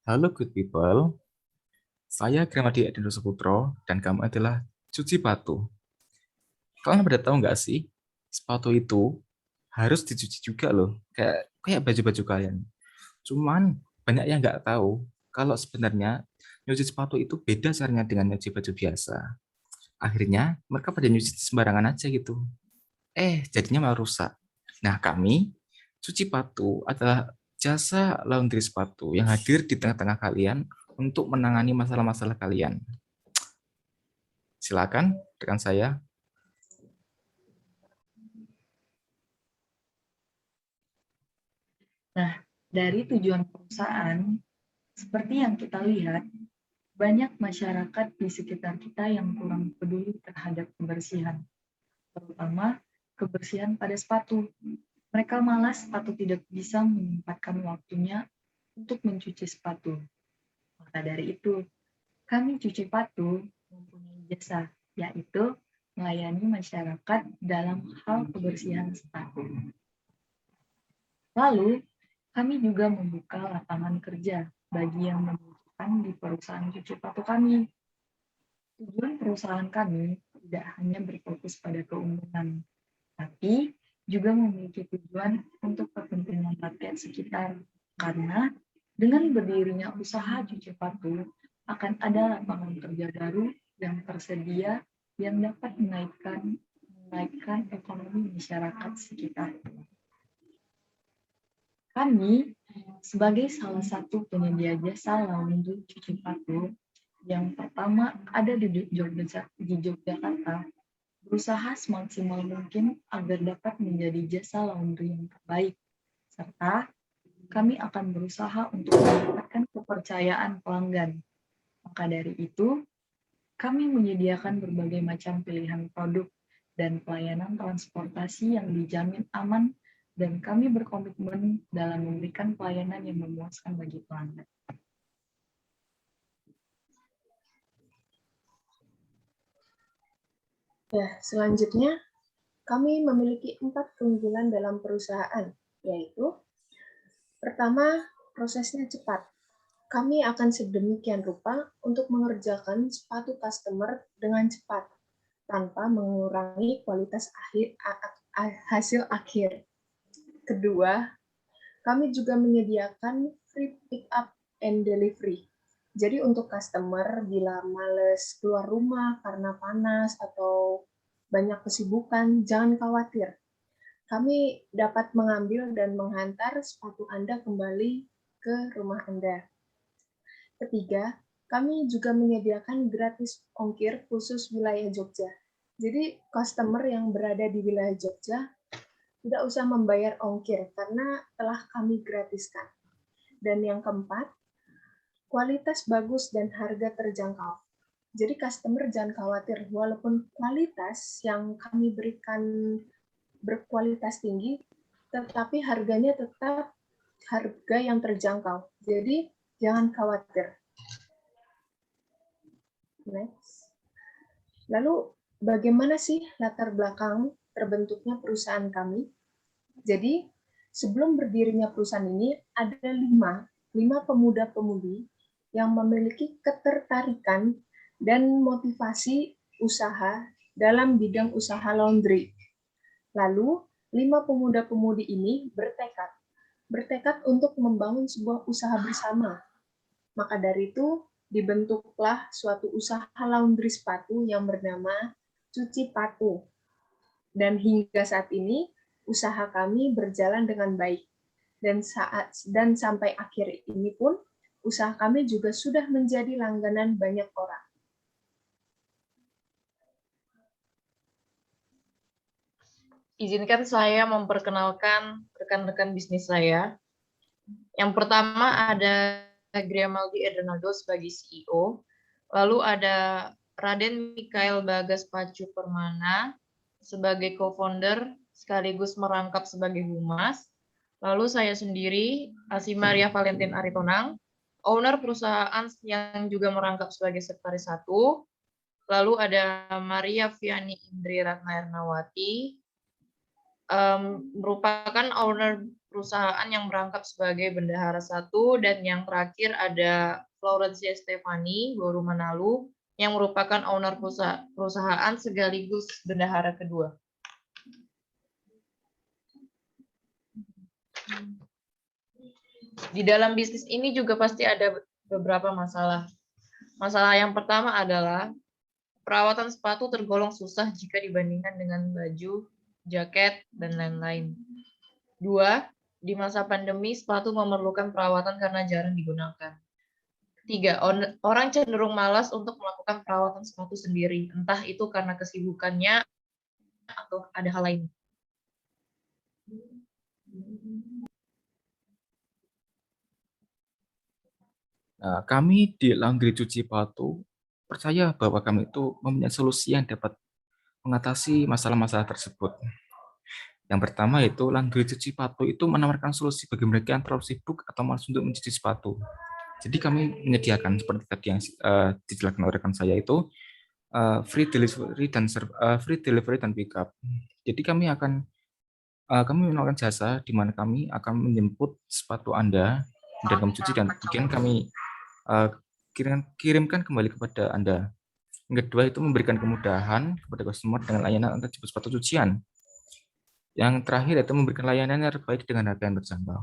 Halo good people, saya Gramadi Adino Saputro dan kamu adalah Cuci Patu. Kalian pada tahu nggak sih, sepatu itu harus dicuci juga loh, kayak baju-baju kalian. Cuman banyak yang nggak tahu kalau sebenarnya nyuci sepatu itu beda caranya dengan nyuci baju biasa. Akhirnya mereka pada nyuci sembarangan aja gitu. Jadinya malah rusak. Nah, kami, Cuci Patu adalah jasa laundry sepatu yang hadir di tengah-tengah kalian untuk menangani masalah-masalah kalian. Silakan, rekan saya. Nah, dari tujuan perusahaan, seperti yang kita lihat, banyak masyarakat di sekitar kita yang kurang peduli terhadap kebersihan, terutama kebersihan pada sepatu. Mereka malas atau tidak bisa menyempatkan waktunya untuk mencuci sepatu. Maka dari itu, kami Cuci Patu mempunyai jasa, yaitu melayani masyarakat dalam hal kebersihan sepatu. Lalu, kami juga membuka lapangan kerja bagi yang membutuhkan di perusahaan cuci sepatu kami. Tujuan perusahaan kami tidak hanya berfokus pada keuntungan, tapi juga memiliki tujuan untuk kepentingan rakyat sekitar. Karena dengan berdirinya usaha cuci sepatu, akan ada lapangan kerja baru yang tersedia yang dapat menaikkan ekonomi masyarakat sekitar. Kami, sebagai salah satu penyedia jasa laundry cuci sepatu yang pertama ada di Yogyakarta, berusaha semaksimal mungkin agar dapat menjadi jasa laundry yang terbaik, serta kami akan berusaha untuk mendapatkan kepercayaan pelanggan. Maka dari itu, kami menyediakan berbagai macam pilihan produk dan pelayanan transportasi yang dijamin aman dan kami berkomitmen dalam memberikan pelayanan yang memuaskan bagi pelanggan. Selanjutnya kami memiliki 4 keunggulan dalam perusahaan, yaitu pertama, prosesnya cepat. Kami akan sedemikian rupa untuk mengerjakan sepatu customer dengan cepat, tanpa mengurangi kualitas hasil akhir. Kedua, kami juga menyediakan free pick up and delivery. Jadi untuk customer bila males keluar rumah karena panas atau banyak kesibukan, jangan khawatir. Kami dapat mengambil dan menghantar sepatu Anda kembali ke rumah Anda. Ketiga, kami juga menyediakan gratis ongkir khusus wilayah Jogja. Jadi customer yang berada di wilayah Jogja tidak usah membayar ongkir karena telah kami gratiskan. Dan yang keempat, kualitas bagus dan harga terjangkau. Jadi customer jangan khawatir, walaupun kualitas yang kami berikan berkualitas tinggi, tetapi harganya tetap harga yang terjangkau. Jadi jangan khawatir. Next. Lalu bagaimana sih latar belakang terbentuknya perusahaan kami? Jadi sebelum berdirinya perusahaan ini ada lima pemuda-pemudi yang memiliki ketertarikan dan motivasi usaha dalam bidang usaha laundry. Lalu 5 pemuda-pemudi ini bertekad untuk membangun sebuah usaha bersama. Maka dari itu dibentuklah suatu usaha laundry sepatu yang bernama Cuci Patu. Dan hingga saat ini usaha kami berjalan dengan baik. Dan sampai akhir ini pun usaha kami juga sudah menjadi langganan banyak orang. Izinkan saya memperkenalkan rekan-rekan bisnis saya. Yang pertama ada Grimaldi Ernaldo sebagai CEO, lalu ada Raden Mikael Bagas Pacu Permana sebagai co-founder sekaligus merangkap sebagai humas, lalu saya sendiri Asi Maria Valentin Aritonang, owner perusahaan yang juga merangkap sebagai sekretaris 1, lalu ada Maria Viani Indri Ratna Ernawati, merupakan owner perusahaan yang merangkap sebagai bendahara satu, dan yang terakhir ada Florencia Stefani Boru Manalu yang merupakan owner perusahaan sekaligus bendahara kedua. Di dalam bisnis ini juga pasti ada beberapa masalah. Masalah yang pertama adalah perawatan sepatu tergolong susah jika dibandingkan dengan baju, jaket, dan lain-lain. 2. Di masa pandemi, sepatu memerlukan perawatan karena jarang digunakan. 3. Orang cenderung malas untuk melakukan perawatan sepatu sendiri, entah itu karena kesibukannya atau ada hal lain. Nah, kami di Laundry Cuci Sepatu percaya bahwa kami itu mempunyai solusi yang dapat mengatasi masalah-masalah tersebut. Yang pertama yaitu Laundry Cuci Sepatu itu menawarkan solusi bagi mereka yang terlalu sibuk atau malas untuk mencuci sepatu. Jadi kami menyediakan seperti tadi yang dijelaskan oleh rekan saya itu free delivery dan pick up. Jadi kami menawarkan jasa di mana kami akan menjemput sepatu Anda dan kami cuci dan kemudian kami kirimkan kembali kepada Anda. Yang kedua itu memberikan kemudahan kepada customer dengan layanan antar jemput sepatu cucian. Yang terakhir itu memberikan layanan yang terbaik dengan harga yang terjangkau.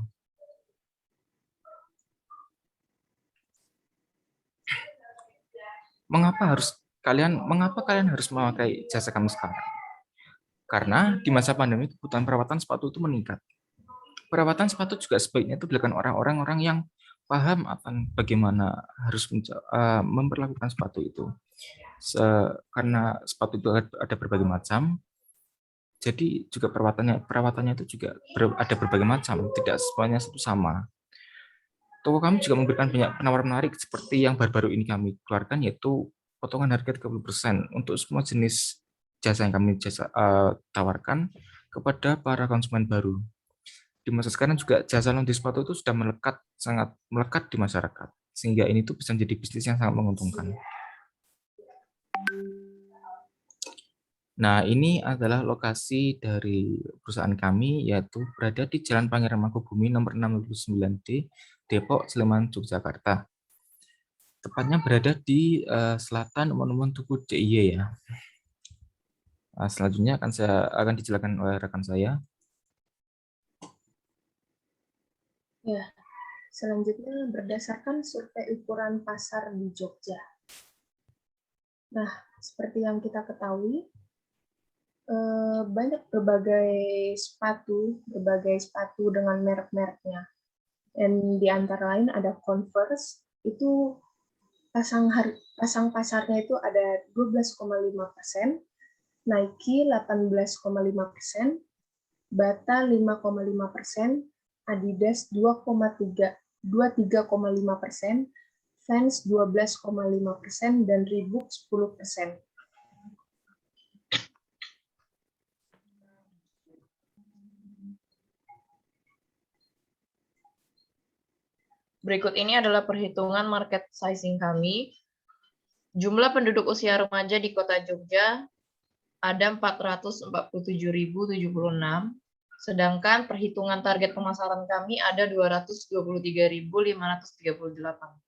Mengapa kalian harus memakai jasa kami sekarang? Karena di masa pandemi kebutuhan perawatan sepatu itu meningkat. Perawatan sepatu juga sebaiknya itu dilakukan orang-orang yang paham akan bagaimana harus memperlakukan sepatu itu. Karena sepatu itu ada berbagai macam, jadi juga perawatannya itu juga ada berbagai macam, tidak semuanya satu sama. Toko kami juga memberikan banyak penawaran menarik seperti yang baru-baru ini kami keluarkan, yaitu potongan harga 30% untuk semua jenis jasa yang kami tawarkan kepada para konsumen baru. Di masa sekarang juga jasa laundry sepatu itu sudah sangat melekat di masyarakat, sehingga ini tuh bisa menjadi bisnis yang sangat menguntungkan. Nah, ini adalah lokasi dari perusahaan kami, yaitu berada di Jalan Pangeran Mangkubumi nomor 629D, Depok, Sleman, Yogyakarta. Tepatnya berada di selatan Monumen Tugu DIY ya. Selanjutnya akan dijelaskan oleh rekan saya. Ya, selanjutnya berdasarkan survei ukuran pasar di Jogja. Nah, seperti yang kita ketahui, banyak berbagai sepatu dengan merek-mereknya. Dan di antara lain ada Converse, itu pasang pasarnya itu ada 12,5%, Nike 18,5%, Bata 5,5%, Adidas 23,5%, Vans 12,5%, dan Reebok 10%. Berikut ini adalah perhitungan market sizing kami. Jumlah penduduk usia remaja di Kota Jogja ada 447.076, sedangkan perhitungan target pemasaran kami ada 223.538.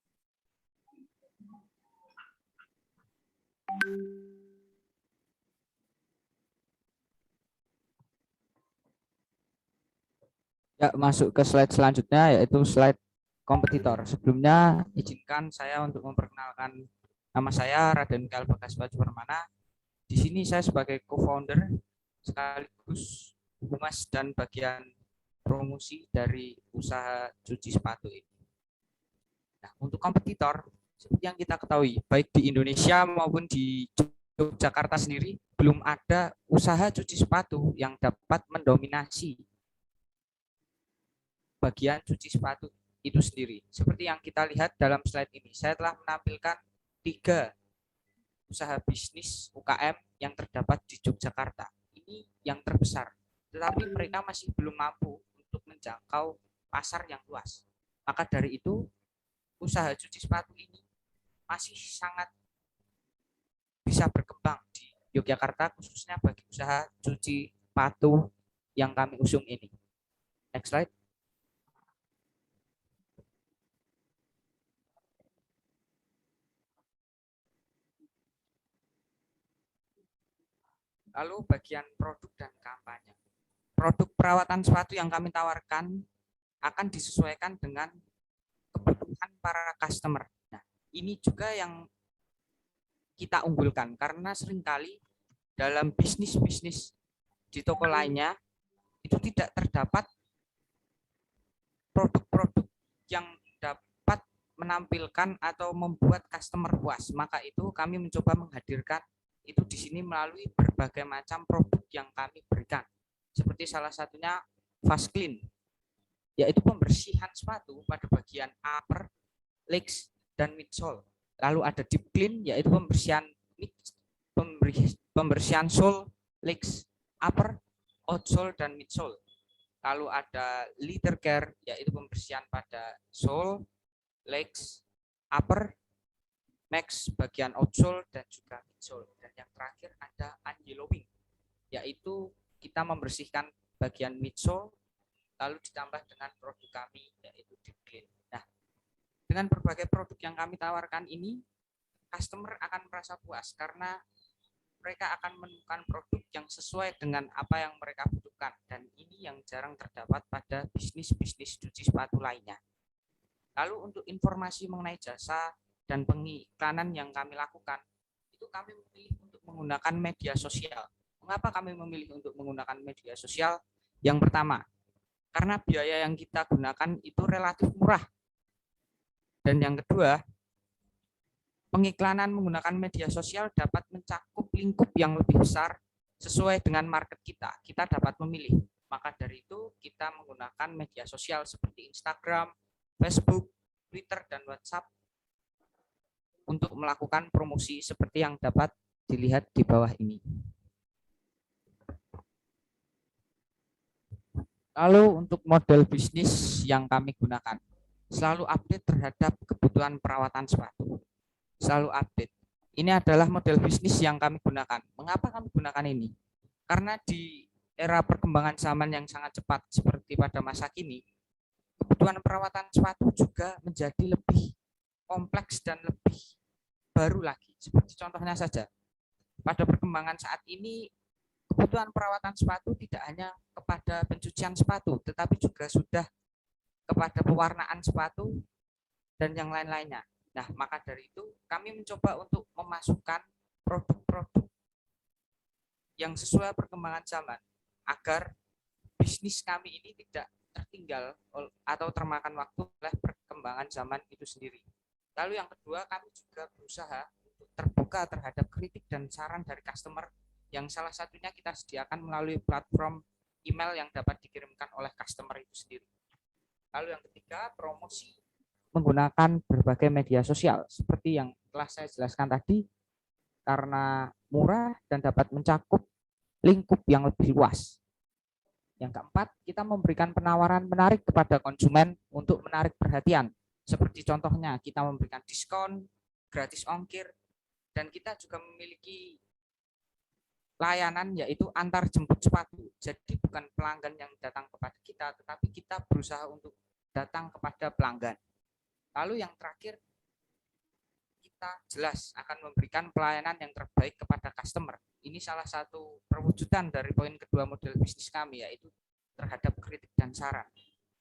Ya, masuk ke slide selanjutnya, yaitu slide kompetitor. Sebelumnya, izinkan saya untuk memperkenalkan nama saya Raden Mikael Bagas Baju Permana. Di sini saya sebagai co-founder sekaligus humas dan bagian promosi dari usaha cuci sepatu ini. Nah, untuk kompetitor, seperti yang kita ketahui, baik di Indonesia maupun di Yogyakarta sendiri, belum ada usaha cuci sepatu yang dapat mendominasi bagian cuci sepatu itu sendiri. Seperti yang kita lihat dalam slide ini, saya telah menampilkan 3 usaha bisnis UKM yang terdapat di Yogyakarta. Ini yang terbesar, tetapi mereka masih belum mampu untuk menjangkau pasar yang luas. Maka dari itu, usaha cuci sepatu ini masih sangat bisa berkembang di Yogyakarta, khususnya bagi usaha cuci sepatu yang kami usung ini. Next slide. Lalu bagian produk dan kampanye. Produk perawatan sepatu yang kami tawarkan akan disesuaikan dengan kebutuhan para customer. Nah, ini juga yang kita unggulkan karena seringkali dalam bisnis-bisnis di toko lainnya itu tidak terdapat produk-produk yang dapat menampilkan atau membuat customer puas. Maka itu kami mencoba menghadirkan itu di sini melalui berbagai macam produk yang kami berikan. Seperti salah satunya Fast Clean, yaitu pembersihan sepatu pada bagian upper, legs, dan midsole. Lalu ada Deep Clean, yaitu pembersihan sole, legs, upper, outsole, dan midsole. Lalu ada Leather Care, yaitu pembersihan pada sole, legs, upper, max, bagian outsole, dan juga midsole. Dan yang terakhir ada Unyellowing, yaitu kita membersihkan bagian midsole, lalu ditambah dengan produk kami, yaitu Deep Clean. Nah, dengan berbagai produk yang kami tawarkan ini, customer akan merasa puas karena mereka akan menemukan produk yang sesuai dengan apa yang mereka butuhkan. Dan ini yang jarang terdapat pada bisnis-bisnis cuci sepatu lainnya. Lalu untuk informasi mengenai jasa dan pengiklanan yang kami lakukan, itu kami memilih untuk menggunakan media sosial. Mengapa kami memilih untuk menggunakan media sosial? Yang pertama, karena biaya yang kita gunakan itu relatif murah. Dan yang kedua, pengiklanan menggunakan media sosial dapat mencakup lingkup yang lebih besar sesuai dengan market kita. Kita dapat memilih. Maka dari itu kita menggunakan media sosial seperti Instagram, Facebook, Twitter, dan WhatsApp untuk melakukan promosi seperti yang dapat dilihat di bawah ini. Lalu untuk model bisnis yang kami gunakan, selalu update terhadap kebutuhan perawatan sepatu. Selalu update. Ini adalah model bisnis yang kami gunakan. Mengapa kami gunakan ini? Karena di era perkembangan zaman yang sangat cepat seperti pada masa kini, kebutuhan perawatan sepatu juga menjadi lebih kompleks dan lebih baru lagi. Seperti contohnya saja, pada perkembangan saat ini, kebutuhan perawatan sepatu tidak hanya kepada pencucian sepatu, tetapi juga sudah kepada pewarnaan sepatu dan yang lain-lainnya. Nah, maka dari itu kami mencoba untuk memasukkan produk-produk yang sesuai perkembangan zaman agar bisnis kami ini tidak tertinggal atau termakan waktu oleh perkembangan zaman itu sendiri. Lalu yang kedua, kami juga berusaha untuk terbuka terhadap kritik dan saran dari customer yang salah satunya kita sediakan melalui platform email yang dapat dikirimkan oleh customer itu sendiri. Lalu yang ketiga, promosi menggunakan berbagai media sosial seperti yang telah saya jelaskan tadi, karena murah dan dapat mencakup lingkup yang lebih luas. Yang keempat, kita memberikan penawaran menarik kepada konsumen untuk menarik perhatian. Seperti contohnya, kita memberikan diskon, gratis ongkir, dan kita juga memiliki layanan yaitu antar jemput sepatu. Jadi bukan pelanggan yang datang kepada kita, tetapi kita berusaha untuk datang kepada pelanggan. Lalu yang terakhir, kita jelas akan memberikan pelayanan yang terbaik kepada customer. Ini salah satu perwujudan dari poin kedua model bisnis kami, yaitu terhadap kritik dan saran.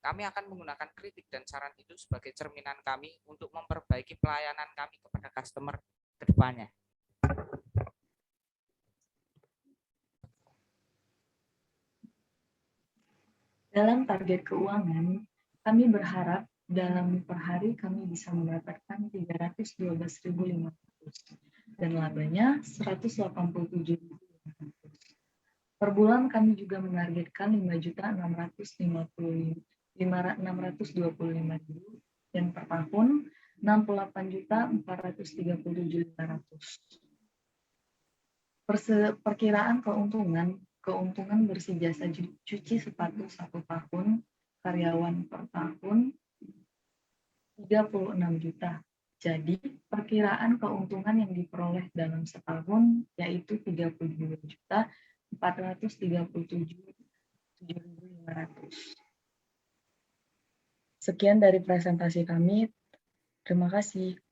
Kami akan menggunakan kritik dan saran itu sebagai cerminan kami untuk memperbaiki pelayanan kami kepada customer ke depannya. Dalam target keuangan, kami berharap dalam per hari kami bisa mendapatkan 312.500 dan labanya 187.500. Per bulan kami juga menargetkan 5.625.000 dan per tahun 68.437.500. Perkiraan keuntungan bersih jasa cuci sepatu 1 tahun, karyawan per tahun 36 juta. Jadi, perkiraan keuntungan yang diperoleh dalam setahun yaitu 32.437.700 500. Sekian dari presentasi kami. Terima kasih.